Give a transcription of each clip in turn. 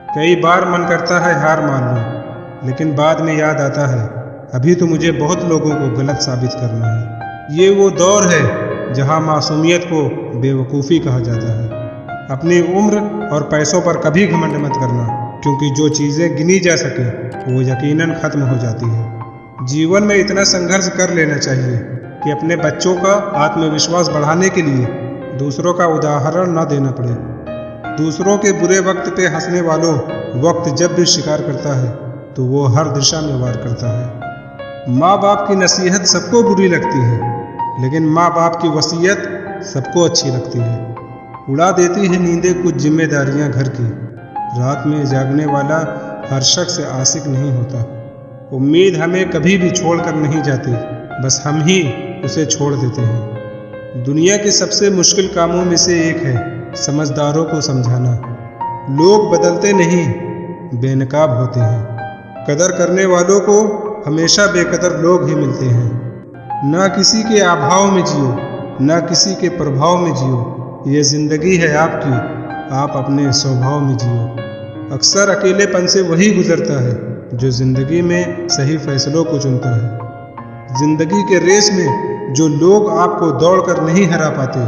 कई बार मन करता है हार मान लूं, लेकिन बाद में याद आता है अभी तो मुझे बहुत लोगों को गलत साबित करना है। ये वो दौर है जहां मासूमियत को बेवकूफ़ी कहा जाता है। अपनी उम्र और पैसों पर कभी घमंड मत करना, क्योंकि जो चीज़ें गिनी जा सके वो यकीनन ख़त्म हो जाती है। जीवन में इतना संघर्ष कर लेना चाहिए कि अपने बच्चों का आत्मविश्वास बढ़ाने के लिए दूसरों का उदाहरण न देना पड़े। दूसरों के बुरे वक्त पे हंसने वालों वक्त जब भी शिकार करता है तो वो हर दिशा में वार करता है। माँ बाप की नसीहत सबको बुरी लगती है, लेकिन माँ बाप की वसीयत सबको अच्छी लगती है। उड़ा देती है नींदें कुछ जिम्मेदारियाँ घर की। रात में जागने वाला हर शख्स आशिक नहीं होता। उम्मीद हमें कभी भी छोड़ कर नहीं जाती, बस हम ही उसे छोड़ देते हैं। दुनिया के सबसे मुश्किल कामों में से एक है समझदारों को समझाना। लोग बदलते नहीं, बेनकाब होते हैं। कदर करने वालों को हमेशा बेकदर लोग ही मिलते हैं। ना किसी के अभाव में जियो, ना किसी के प्रभाव में जियो। ये जिंदगी है आपकी, आप अपने स्वभाव में जियो। अक्सर अकेलेपन से वही गुजरता है जो जिंदगी में सही फैसलों को चुनता है। जिंदगी के रेस में जो लोग आपको दौड़कर नहीं हरा पाते,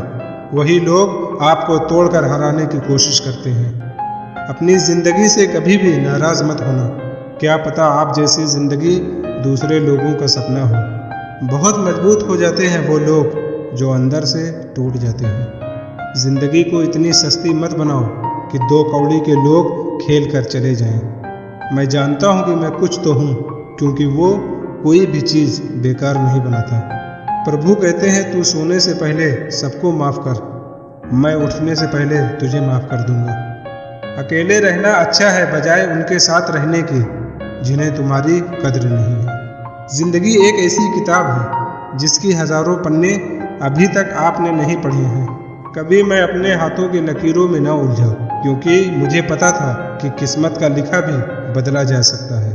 वही लोग आपको तोड़कर हराने की कोशिश करते हैं। अपनी ज़िंदगी से कभी भी नाराज़ मत होना। क्या पता आप जैसी ज़िंदगी दूसरे लोगों का सपना हो। बहुत मजबूत हो जाते हैं वो लोग जो अंदर से टूट जाते हैं। ज़िंदगी को इतनी सस्ती मत बनाओ कि दो कौड़ी के लोग खेल कर चले जाएं। मैं जानता हूँ कि मैं कुछ तो हूँ, क्योंकि वो कोई भी चीज़ बेकार नहीं बनाता। प्रभु कहते हैं तू सोने से पहले सबको माफ़ कर, मैं उठने से पहले तुझे माफ़ कर दूंगा। अकेले रहना अच्छा है बजाय उनके साथ रहने के जिन्हें तुम्हारी कद्र नहीं है। जिंदगी एक ऐसी किताब है जिसकी हज़ारों पन्ने अभी तक आपने नहीं पढ़े हैं। कभी मैं अपने हाथों की लकीरों में न उलझा, क्योंकि मुझे पता था कि किस्मत का लिखा भी बदला जा सकता है।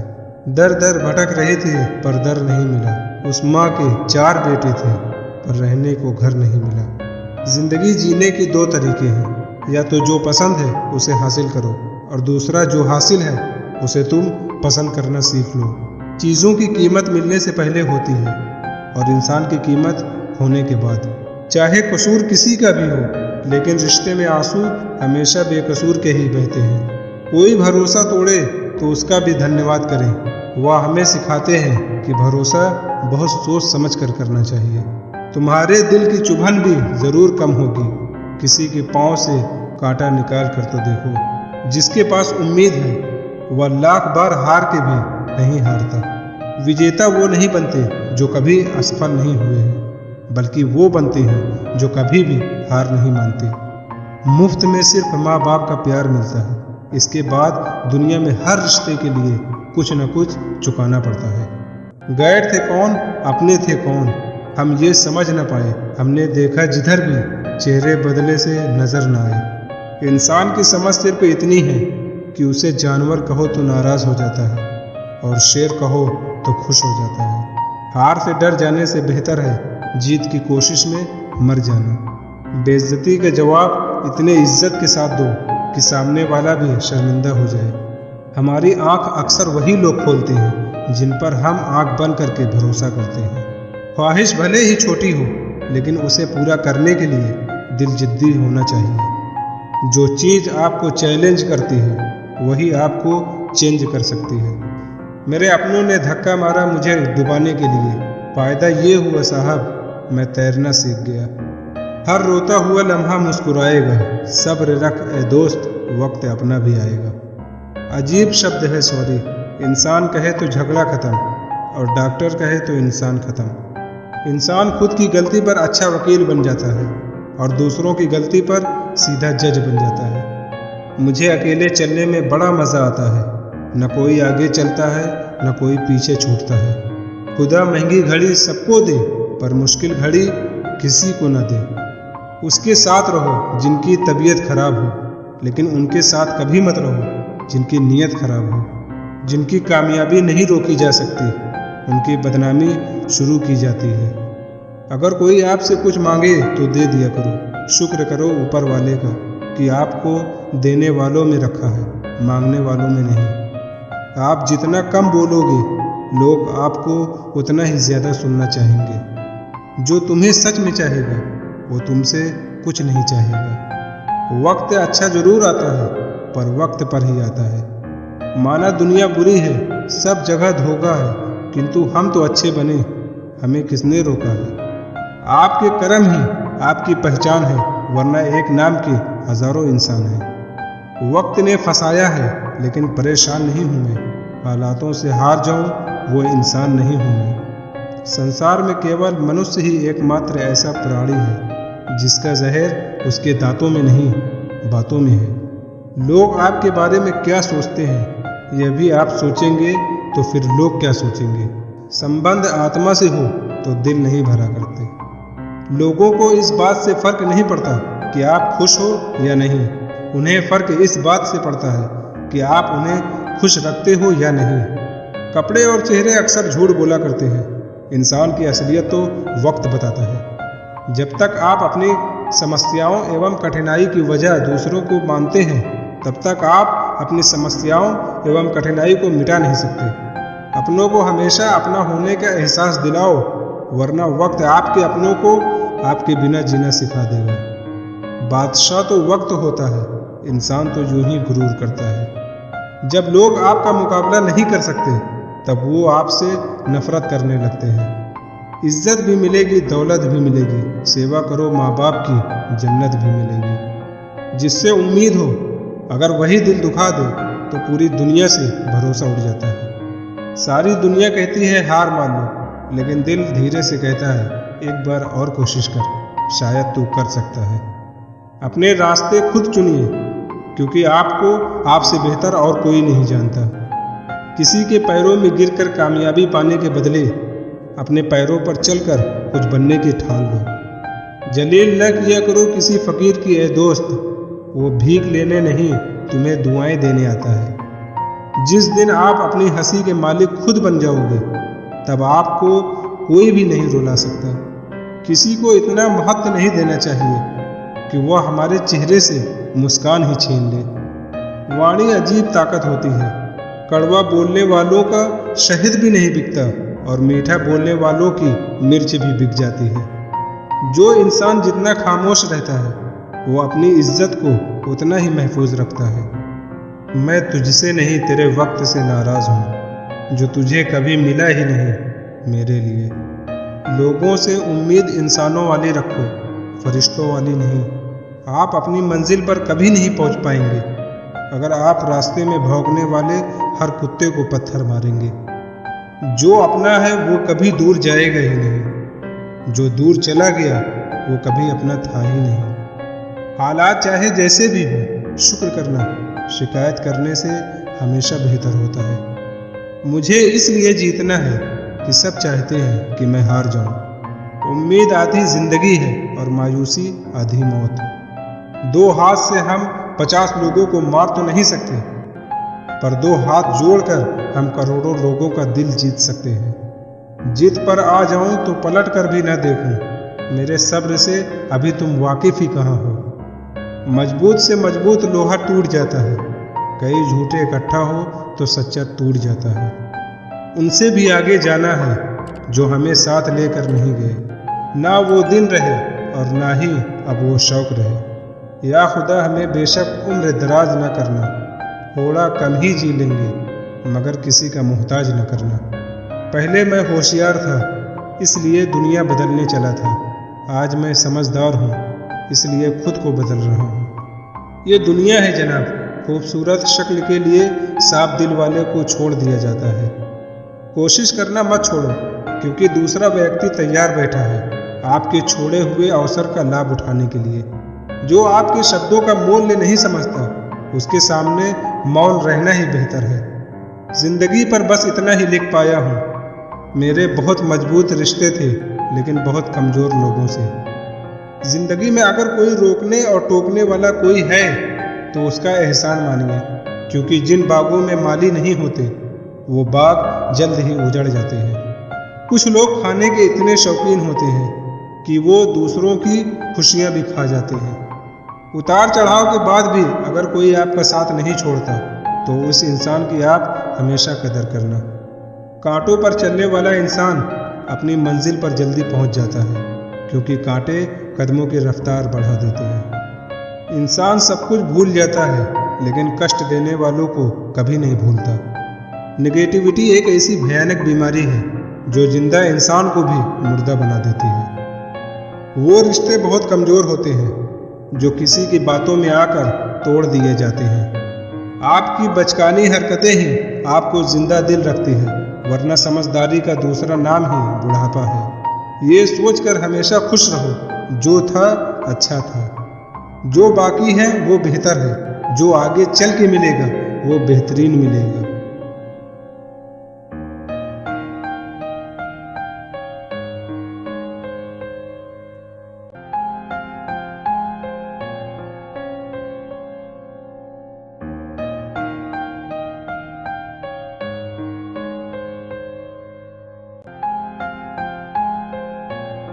दर दर भटक रहे थे पर दर नहीं मिला। उस माँ के 4 बेटे थे पर रहने को घर नहीं मिला। जिंदगी जीने के 2 तरीके हैं, या तो जो पसंद है उसे हासिल करो, और दूसरा जो हासिल है उसे तुम पसंद करना सीख लो। चीज़ों की कीमत मिलने से पहले होती है और इंसान की कीमत होने के बाद। चाहे कसूर किसी का भी हो, लेकिन रिश्ते में आंसू हमेशा बेकसूर के ही बहते हैं। कोई भरोसा तोड़े तो उसका भी धन्यवाद करें। वह हमें सिखाते हैं कि भरोसा बहुत सोच समझ कर करना चाहिए। तुम्हारे दिल की चुभन भी ज़रूर कम होगी। किसी के पाँव से कांटा निकाल कर तो देखो। जिसके पास उम्मीद है वह लाख बार हार के भी नहीं हारता। विजेता वो नहीं बनते जो कभी असफल नहीं हुए हैं, बल्कि वो बनते हैं जो कभी भी हार नहीं मानते। मुफ्त में सिर्फ माँ बाप का प्यार मिलता है, इसके बाद दुनिया में हर रिश्ते के लिए कुछ न कुछ चुकाना पड़ता है। गैर थे कौन, अपने थे कौन, हम ये समझ न पाए। हमने देखा जिधर भी चेहरे बदले से नजर न आए। इंसान की समझ सिर्फ इतनी है कि उसे जानवर कहो तो नाराज हो जाता है और शेर कहो तो खुश हो जाता है। हार से डर जाने से बेहतर है जीत की कोशिश में मर जाना। बेइज्जती का जवाब इतने इज्जत के साथ दो कि सामने वाला भी शर्मिंदा हो जाए। हमारी आंख अक्सर वही लोग खोलते हैं जिन पर हम आंख बंद करके भरोसा करते हैं। ख्वाहिश भले ही छोटी हो, लेकिन उसे पूरा करने के लिए दिल जिद्दी होना चाहिए। जो चीज़ आपको चैलेंज करती है वही आपको चेंज कर सकती है। मेरे अपनों ने धक्का मारा मुझे डुबाने के लिए। फ़ायदा ये हुआ साहब, मैं तैरना सीख गया। हर रोता हुआ लम्हा मुस्कुराएगा। सब्र रख ए दोस्त, वक्त अपना भी आएगा। अजीब शब्द है सॉरी। इंसान कहे तो झगड़ा ख़त्म, और डॉक्टर कहे तो इंसान ख़त्म। इंसान खुद की गलती पर अच्छा वकील बन जाता है और दूसरों की गलती पर सीधा जज बन जाता है। मुझे अकेले चलने में बड़ा मज़ा आता है। न कोई आगे चलता है, न कोई पीछे छूटता है। खुदा महंगी घड़ी सबको दे, पर मुश्किल घड़ी किसी को न दे। उसके साथ रहो जिनकी तबीयत खराब हो, लेकिन उनके साथ कभी मत रहो जिनकी नीयत खराब हो। जिनकी कामयाबी नहीं रोकी जा सकती, उनकी बदनामी शुरू की जाती है। अगर कोई आपसे कुछ मांगे तो दे दिया करो। शुक्र करो ऊपर वाले का कि आपको देने वालों में रखा है। मांगने वालों में नहीं। आप जितना कम बोलोगे, लोग आपको उतना ही ज़्यादा सुनना चाहेंगे। जो तुम्हें सच में चाहेगा, वो तुमसे कुछ नहीं चाहेगा। वक्त अच्छा जरूर आता है, पर वक्त पर ही आता है। माना दुनिया बुरी है, सब जगह धोखा है, किंतु हम तो अच्छे बने, हमें किसने रोका है? आपके कर्म ही आपकी पहचान है, वरना एक नाम के हजारों इंसान हैं। वक्त ने फंसाया है, लेकिन परेशान नहीं हूँ मैं। हालातों से हार जाऊँ, वो इंसान नहीं हूँ मैं। संसार में केवल मनुष्य ही एकमात्र ऐसा प्राणी है जिसका जहर उसके दांतों में नहीं, बातों में है। लोग आपके बारे में क्या सोचते हैं, यह भी आप सोचेंगे तो फिर लोग क्या सोचेंगे? संबंध आत्मा से हो तो दिल नहीं भरा करते। लोगों को इस बात से फर्क नहीं पड़ता कि आप खुश हो या नहीं, उन्हें फर्क इस बात से पड़ता है कि आप उन्हें खुश रखते हो या नहीं। कपड़े और चेहरे अक्सर झूठ बोला करते हैं, इंसान की असलियत तो वक्त बताता है। जब तक आप अपनी समस्याओं एवं कठिनाई की वजह दूसरों को मानते हैं, तब तक आप अपनी समस्याओं एवं कठिनाई को मिटा नहीं सकते। अपनों को हमेशा अपना होने का एहसास दिलाओ, वरना वक्त आपके अपनों को आपके बिना जीना सिखा देगा। बादशाह तो वक्त होता है, इंसान तो यूं ही गुरूर करता है। जब लोग आपका मुकाबला नहीं कर सकते, तब वो आपसे नफरत करने लगते हैं। इज्जत भी मिलेगी, दौलत भी मिलेगी, सेवा करो माँ बाप की, जन्नत भी मिलेगी। जिससे उम्मीद हो, अगर वही दिल दुखा दे तो पूरी दुनिया से भरोसा उठ जाता है। सारी दुनिया कहती है हार मान लो, लेकिन दिल धीरे से कहता है एक बार और कोशिश कर, शायद तू कर सकता है। अपने रास्ते खुद चुनिए, क्योंकि आपको आपसे बेहतर और कोई नहीं जानता। किसी के पैरों में गिरकर कामयाबी पाने के बदले अपने पैरों पर चलकर कुछ बनने की ठान लो। जलील न किया करो किसी फकीर की ए दोस्त, वो भीख लेने नहीं तुम्हें दुआएं देने आता है। जिस दिन आप अपनी हंसी के मालिक खुद बन जाओगे, तब आपको कोई भी नहीं रुला सकता। किसी को इतना महत्व नहीं देना चाहिए कि वह हमारे चेहरे से मुस्कान ही छीन ले। वाणी अजीब ताकत होती है, कड़वा बोलने वालों का शहद भी नहीं बिकता और मीठा बोलने वालों की मिर्च भी बिक जाती है। जो इंसान जितना खामोश रहता है, वो अपनी इज्जत को उतना ही महफूज रखता है। मैं तुझसे नहीं तेरे वक्त से नाराज हूँ, जो तुझे कभी मिला ही नहीं मेरे लिए। लोगों से उम्मीद इंसानों वाली रखो, फरिश्तों वाली नहीं। आप अपनी मंजिल पर कभी नहीं पहुँच पाएंगे अगर आप रास्ते में भौंकने वाले हर कुत्ते को पत्थर मारेंगे। जो अपना है वो कभी दूर जाएगा ही नहीं, जो दूर चला गया वो कभी अपना था ही नहीं। हालात चाहे जैसे भी हो, शुक्र करना शिकायत करने से हमेशा बेहतर होता है। मुझे इसलिए जीतना है कि सब चाहते हैं कि मैं हार जाऊं। उम्मीद आधी जिंदगी है और मायूसी आधी मौत। दो हाथ से हम 50 लोगों को मार तो नहीं सकते, पर दो हाथ जोड़कर हम करोड़ों लोगों का दिल जीत सकते हैं। जिद पर आ जाऊं तो पलट कर भी न देखूं, मेरे सब्र से अभी तुम वाकिफ ही कहाँ हो। मजबूत से मजबूत लोहा टूट जाता है, कई झूठे इकट्ठा हो तो सच्चा टूट जाता है। उनसे भी आगे जाना है जो हमें साथ लेकर नहीं गए। ना वो दिन रहे और ना ही अब वो शौक रहे। या खुदा हमें बेशक उम्र दराज न करना, थोड़ा कम ही जी लेंगे मगर किसी का मोहताज न करना। पहले मैं होशियार था, इसलिए दुनिया बदलने चला था। आज मैं समझदार हूँ, इसलिए खुद को बदल रहा हूँ। ये दुनिया है जनाब, खूबसूरत शक्ल के लिए साफ दिल वाले को छोड़ दिया जाता है। कोशिश करना मत छोड़ो, क्योंकि दूसरा व्यक्ति तैयार बैठा है आपके छोड़े हुए अवसर का लाभ उठाने के लिए। जो आपके शब्दों का मूल्य नहीं समझता, उसके सामने मौन रहना ही बेहतर है। जिंदगी पर बस इतना ही लिख पाया हूँ, मेरे बहुत मजबूत रिश्ते थे लेकिन बहुत कमज़ोर लोगों से। जिंदगी में अगर कोई रोकने और टोकने वाला कोई है तो उसका एहसान मानिए, क्योंकि जिन बागों में माली नहीं होते वो बाग जल्द ही उजड़ जाते हैं। कुछ लोग खाने के इतने शौकीन होते हैं कि वो दूसरों की खुशियाँ भी खा जाते हैं। उतार चढ़ाव के बाद भी अगर कोई आपका साथ नहीं छोड़ता तो उस इंसान की आप हमेशा कदर करना। कांटों पर चलने वाला इंसान अपनी मंजिल पर जल्दी पहुंच जाता है, क्योंकि कांटे कदमों की रफ्तार बढ़ा देते हैं। इंसान सब कुछ भूल जाता है, लेकिन कष्ट देने वालों को कभी नहीं भूलता। नेगेटिविटी एक ऐसी भयानक बीमारी है जो जिंदा इंसान को भी मुर्दा बना देती है। वो रिश्ते बहुत कमज़ोर होते हैं जो किसी की बातों में आकर तोड़ दिए जाते हैं। आपकी बचकानी हरकतें ही आपको जिंदा दिल रखती है, वरना समझदारी का दूसरा नाम ही बुढ़ापा है। ये सोचकर हमेशा खुश रहो, जो था अच्छा था, जो बाकी है वो बेहतर है, जो आगे चल के मिलेगा वो बेहतरीन मिलेगा।